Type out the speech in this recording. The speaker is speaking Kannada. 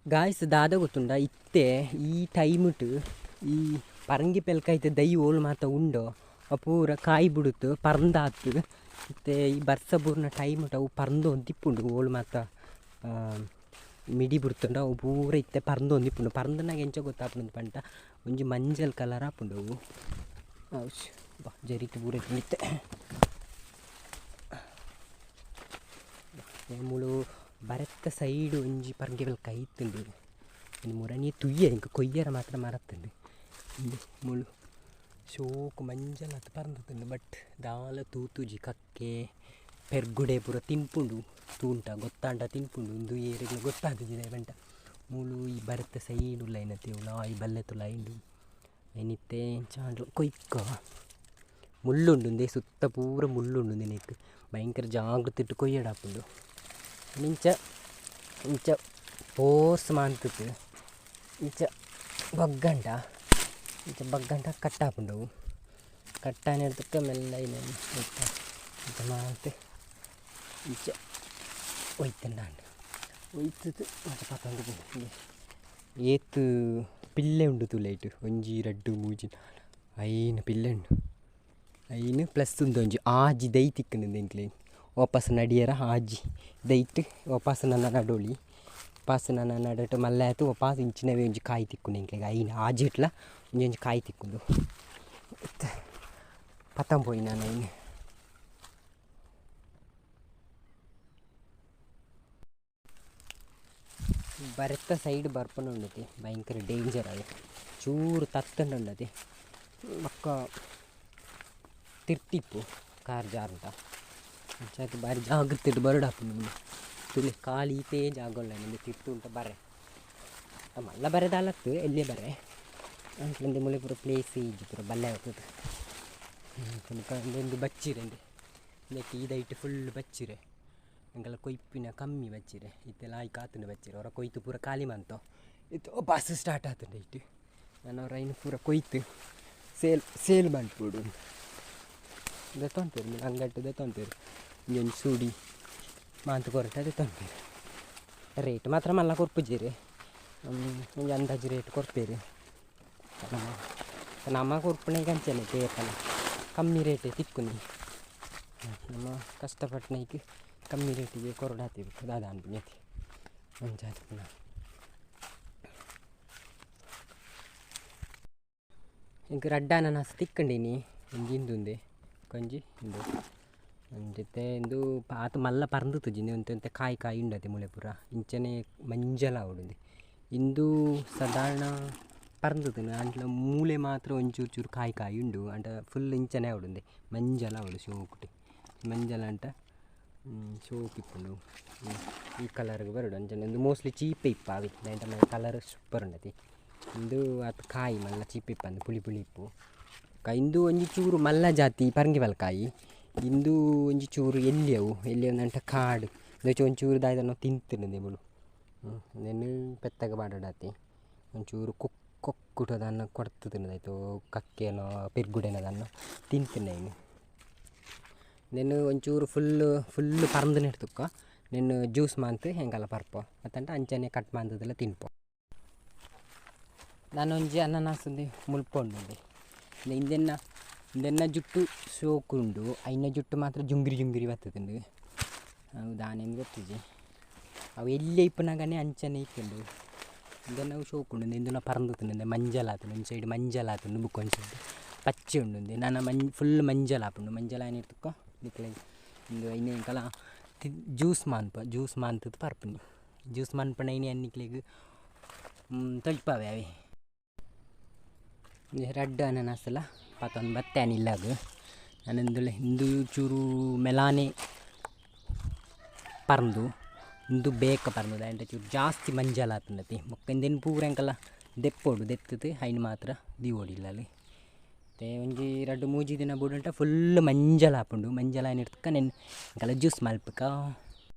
ಗಾಯ್ಸ್ ದಾದ ಗೊತ್ತುಂಡ ಇತ್ತೆ ಈ ಟೈಮ್ಟ್ ಈ ಪರಂಗಿ ಪೆಲ್ಕೈತೆ ದೈ ಓಲು ಮಾತ ಉಂಡೋ ಪೂರ ಕಾಯಿ ಬಿಡುತ್ತು ಪರಂದಾತು ಮತ್ತು ಈ ಬರ್ಸ ಪೂರ್ನ ಟೈಮ್ಟ್ ಅವು ಪರಂದು ಒಂದಿಪ್ಪುಂಡು ಓಲು ಮಾತ ಮಿಡಿ ಬಿಡ್ತುಂಡು ಅವು ಪೂರ ಇತ್ತೆ ಪರಂದು ಒಂದಿಪ್ಪುಂಡು ಪರಂದನಾಗ ಎಂಚ ಗೊತ್ತಾಪುಂಡು ಪಂಟ ಒಂಜಿ ಮಂಜಲ್ ಕಲರ್ ಆಪುಂಡು ಅವು ಬಾ ಜರಿತು ಪೂರ ಇತ್ತೆ ಮುಳು ಬರತ್ತ ಸೈಡ್ ಒಂಜಿ ಪರಂಗಿ ಪೆಲ್ಕ ಐತುಂಡು ಇನ್ನು ಮುರಣಿ ತುಯ್ಯ ಇಂಕ ಕೊಯ್ಯರ ಮಾತ್ರ ಮರತ್ತುಂಡು ಮುಳು ಶೋಕು ಮಂಜಲ್ ಪರಂದುಂಡು ಬಟ್ ದಾಲ ತೂತುಜಿ ಕಕ್ಕೆ ಪೆರ್ಗುಡೆ ಪೂರ ತಿನ್ಪುಂಡು ತೂಂಟ ಗೊತ್ತಾಂಡ ತಿನ್ಪುಂಡು ಒಂದು ಏರಿಗ್ಲ ಗೊತ್ತಾದುಜಿದೆ ಬಂಟ ಮುಳು ಈ ಬರತ್ತ ಸೈಡ್ ಉಲ್ಲ ಏನತಿ ಈ ಬಲ್ಲೆ ತುಲ ಐಂಡು ಐನಿತ್ತೆ ಚಾಂಡ್ಲು ಕೊಯ್ಕ ಮುಳ್ಳುಂಡು ಸುತ್ತ ಪೂರ ಮುಳ್ಳುಂಡು ನಿನಕ್ಕೆ ಭಯಂಕರ ಜಾಗೃತಿಟ್ಟು ಕೊಯ್ಯಡಾಪುಂಡು ಇಂಚ ಇಂಚ ಪೋರ್ಸ್ ಮಾಂತದ್ದು ಇಂಚ ಬಗ್ಗಂಟ ಕಟ್ಟಾಪುಂಡವು ಕಟ್ಟಾನೆ ಹಿಡ್ದಕ್ಕೆ ಮೆಲ್ಲ ಇನ್ನೇನು ಇಂಚ ಮಾತು ಇಂಚ ಒಯ್ತಂಡಾಂಡು ಒಯ್ತದು ಮತ್ತೆ ಪತ್ತೊಂದು ಏತು ಪಿಲ್ಲೆ ಉಂಡು ತುಲೈಟು ಒಂಜಿ ರಡ್ಡು ಮೂಜಿ ಐನು ಪಿಲ್ಲೆ ಉಂಡು ಐನು ಪ್ಲಸ್ ಒಂಜಿ ಆಜಿ ದೈ ತಿಕ್ಕಂಡು ಎಂಕ್ಲೆ ವಾಪಸ್ ನಡಿಯರ ಆಜಿ ದೈಟ್ ವಾಪಸ್ ನನ್ನ ನಡೋಳಿ ವಾಪಸ್ ನನ್ನ ನಡಟು ಮಲ್ಲ ಆಯ್ತು ವಾಪಸ್ ಇಂಚಿನವೇ ಒಂಜಿ ಕಾಯಿ ತಿಕ್ಕೊಂಡು ಎಂಕ್ಲೆಗೆ ಐನು ಆಜಿ ಇಟ್ಲ ಒಂಜಿ ಕಾಯಿ ತಿಕ್ಕೊಂಡು ಪತ್ತಂ ಪೋಯಿ ನಾನು ಐನು ಬರತ್ತ ಸೈಡ್ ಬರ್ಪುಂಡು ಉಂಡತಿ ಭಯಂಕರ ಡೇಂಜರ್ ಅದು ಚೂರು ತತ್ತಂಡು ಉಂಡತಿ ಪಕ್ಕ ತಿರ್ತಿಪ್ಪು ಕಾರ್ ಜಾರುಂಟ ಅಂಚಾತು ಬಾರಿ ಜಾಗ್ರತೆ ಇಟ್ಟು ಬರಡಾಪುಂಡು ತುಳಿ ಕಾಲು ಈತೇ ಜಾಗ ಉಳ್ಳ ನಿಂದು ತಿರ್ತು ಉಂಟ ಬರೆ ಮಲ್ಲ ಬರೆದಾಲತ್ತು ಎಲ್ಲಿ ಬರೆ ಅಂಟ್ಲಂದೆ ಮುಳೆ ಪೂರ ಪ್ಲೇಸ್ ಈಜು ಪೂರ ಬಲ್ಲೆ ಆಗ್ತದೆ ಒಂದು ಬಚ್ಚಿರೆ ಇದಕ್ಕೆ ಇದೈಟ್ ಫುಲ್ ಬಚ್ಚಿರೆ ಹಂಗೆಲ್ಲ ಕೊಯ್ಪಿನ ಕಮ್ಮಿ ಬಚ್ಚಿರೆ ಇತ್ತೆಲ್ಲ ಆಯ್ ಕಾತುಂಡು ಬಚ್ಚಿರೆ ಅವರ ಕೊಯ್ತು ಪೂರ ಖಾಲಿ ಮಂತು ಇತ್ತು ಬಸ್ ಸ್ಟಾರ್ಟ್ ಆತುಂಡು ಇಟ್ಟು ನಾನು ಅವ್ರ ಐನು ಪೂರ ಕೊಯ್ತು ಸೇಲ್ ಮಾಡ್ಬಿಡು ದೆತ್ತೊಂತೀರಿ ಅಂಗಟ್ಟು ದೆತ್ತೊಂತೀರಿ ಇಂಜೊಂದು ಸೂಡಿ ಮಾಂತು ಕೊರಟ ದೆತ್ತೊಂತೀರಿ ರೇಟ್ ಮಾತ್ರ ಮಲ್ಲ ಕೊರ್ಪುಜೀರಿ ಒಂದು ಅಂದಾಜು ರೇಟ್ ಕೊಡ್ತೀರಿ ನಮ್ಮ ಕೊರ್ಪಣೆಗೆ ಅಂಚನೆ ಪೇಪನ ಕಮ್ಮಿ ರೇಟೇ ತಿಕ್ಕು ನಮ್ಮ ಕಷ್ಟಪಟ್ಟನೈಗೆ ಕಮ್ಮಿ ರೇಟಿಗೆ ಕೊರಡಾತೀವಿ ದಾದ ಅನ್ಬಿಟ್ಟು ಮಂಜಾತಿ ಪುನಃ ಇಂಕ ರಡ್ಡ ಅನಾನಸ್ ತಿಕ್ಕಂಡೀನಿ ಒಂಜಿಂದುಂದೆ కొంజి ఇందు ಅಂಜತೆ ಇಂದು ಆತ ಮಲ್ಲ ಪರಂದುತುಜಿ ಒಂತೆ ಕಾಯಿ ಉಂಡತೆ ಮುಳೆ ಪೂರ ಇಂಚನೆ ಮಂಜಲ ಉಂಡು ಇಂದು ಸಾಧಾರಣ ಪರಂದುತನು ಅಂಟ್ಲ ಮೂಲೆ ಮಾತ್ರ ಒಂಚೂರು ಚೂರು ಕಾಯಿ ಉಂಡು ಅಂಟ ಫುಲ್ ಇಂಚನೆ ಉಂಡು ಮಂಜಲ ಉಂಡು ಶೋಕುಟಿ ಮಂಜಲ ಅಂಟ ಶೋಕಿಪ್ಪುಂಡು ಈ ಕಲರ್ಗೆ ಬರೋಡು ಅಂಚನೆ ಒಂದು ಮೋಸ್ಟ್ಲಿ ಚೀಪೆ ಇಪ್ಪ ಅವಿ ಅಂಟ ಕಲರ್ ಸೂಪರ್ ಉಂಡತಿ ಇಂದು ಅದು ಕಾಯಿ ಮಲ್ಲ ಚೀಪೆ ಇಪ್ಪ ಅಂದು ಪುಳಿ ಇಪ್ಪು ಇಂದು ಒಂಜಿ ಚೂರು ಮಲ್ಲ ಜಾತಿ ಪರಂಗಿ ಬಲ್ಕಾಯಿ ಇಂದು ಒಂಜಿ ಚೂರು ಎಲ್ಲಿ ಒಂದಂಟ ಕಾಡು ಒಂಚೂರು ದಾಯ್ದನ್ನು ತಿಂತಿರ್ದೆ ಮುಳು ನೆನ್ನು ಪೆತ್ತಗ ಬಾಡಾತಿ ಒಂಚೂರು ಕೊಕ್ಕುಟದನ್ನು ಕೊಡ್ತು ತಿನ್ನದಾಯ್ತು ಕಕ್ಕೇನೋ ಪೆರ್ಗುಡೇನದನ್ನು ತಿಂತಿನ ಇನ್ನು ನೆನ್ನು ಒಂಚೂರು ಫುಲ್ಲು ಪರಂದು ನೆಡ್ತುಕ್ಕ ನೆನ್ನು ಜ್ಯೂಸ್ ಮಾಂತು ಹೆಂಗಲ್ಲ ಪರ್ಪೋ ಮತ್ತಂಟ ಅಂಚನೆ ಕಟ್ ಮಾಂತದೆಲ್ಲ ತಿನ್ಪೋ ನಾನು ಒಂಜಿ ಅನಾನಸಂದು ಮುಳ್ಪೊಂಡು ಇಂದೆನ್ನ ಜುಟ್ಟು ಸೋಕುಂಡು ಐನ ಜುಟ್ಟು ಮಾತ್ರ ಜುಂಗಿರಿ ಬರ್ತದುಂಡು ಅವು ದಾನೇನು ಗೊತ್ತಿಜಿ ಅವು ಎಲ್ಲಿ ಇಪ್ಪನಾಗನೇ ಅಂಚನೆ ಇತ್ತುಂಡು ಇಂದೆನ್ನ ಅವು ಸೋಕುಂಡು ಇಂದು ಪರಂದುತುಂಡು ಮಂಜಲ್ ಆತುಂಡು ಒಂದು ಸೈಡ್ ಮಂಜಲ್ ಆತುಂಡು ಬುಕ್ ಒಂದು ಸೈಡ್ ಪಚ್ಚೆ ಉಂಡು ನಾನು ಫುಲ್ ಮಂಜಲ್ ಆಪುಂಡು ಮಂಜಲ್ ಏನು ಇರ್ತಕ್ಕೋ ನಿಕ್ಲೆ ಇಂದು ಐನೇ ಕಲ ಜ್ಯೂಸ್ ಮಾಂತದ್ದು ಪರ್ಪುಂಡು ಜ್ಯೂಸ್ ಮಾನ್ಪಣ ಐನೇ ಅನ್ನಿಕ್ಲೆಗ್ ತೊಳ್ಪಾವೆ ಅವೇ ರಡ್ಡು ಅನಾನಸಲ ಪತ್ತೊಂದು ಬತ್ತೇನೆ ಇಲ್ಲಾಗ ನಾನೊಂದು ಇಂದು ಚೂರು ಮೆಲಾನೆ ಪರಂದು ಇಂದು ಬೇಕ ಪರಂದು ಅಂಟ ಚೂರು ಜಾಸ್ತಿ ಮಂಜಲ ಆತಂಡತಿ ಮೊಕ್ಕಿಂದೇನು ಪೂರ ಅಂಕಲ್ಲ ದೆಪ್ಪೋಡು ದೆತ್ತದು ಐನು ಮಾತ್ರ ದೀವೋಡಿಲ್ಲ ಅಲ್ಲಿ ಮತ್ತು ಒಂಜಿ ರಡ್ಡು ಮೂಜಿ ದಿನ ಬೂಡಂಟ ಫುಲ್ ಮಂಜಲ ಆಪುಂಡು ಮಂಜಲ ಏನು ಇರ್ತಕ್ಕ ನೆನ್ ಅಂಕಲ್ಲ ಜ್ಯೂಸ್ ಮಲ್ಪಕ